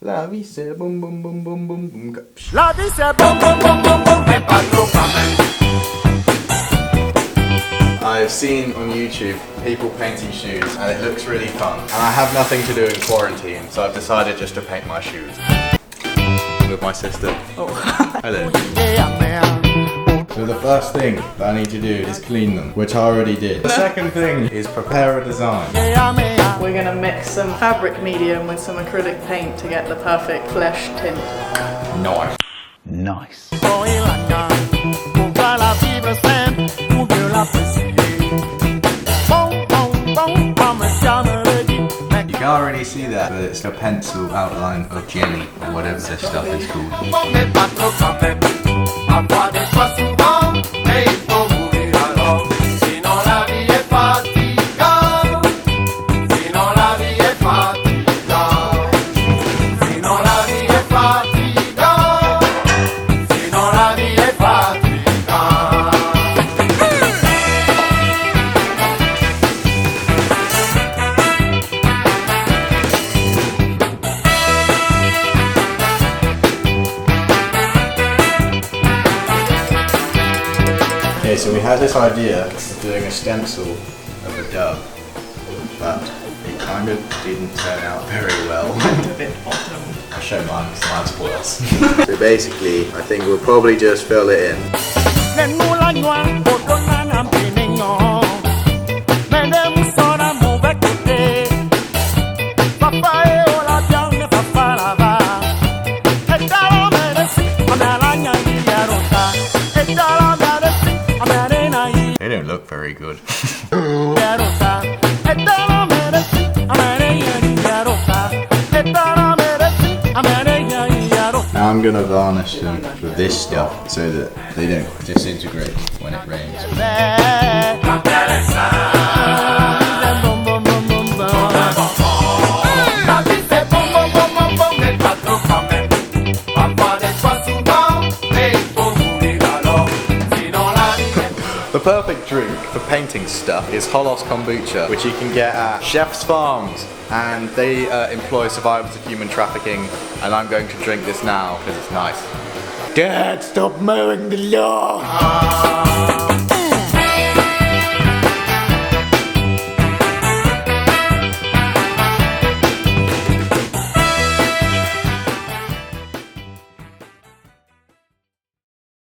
La vie c'est boum boum boum boum boum boum. La vie c'est boum boum boum boum boum, mais pas trop quand même. I've seen on YouTube people painting shoes and it looks really fun. And I have nothing to do in quarantine, so I've decided just to paint my shoes. With my sister. Oh. Hello. So the first thing that I need to do is clean them, which I already did. The second thing is prepare a design. We're going to mix some fabric medium with some acrylic paint to get the perfect flesh tint. Nice. Nice. You can't really see that, but it's a pencil outline of jelly, or whatever this stuff is called. Okay, so we had this idea of doing a stencil of a dove, but it kind of didn't turn out very well. I'll show mine because mine spoils. So basically, I think we'll probably just fill it in. They don't look very good. Now I'm gonna varnish them with this stuff so that they don't disintegrate when it rains. The perfect drink for painting stuff is Holos kombucha, which you can get at Chef's Farms, and they employ survivors of human trafficking, and I'm going to drink this now because it's nice. Dad, stop mowing the lawn!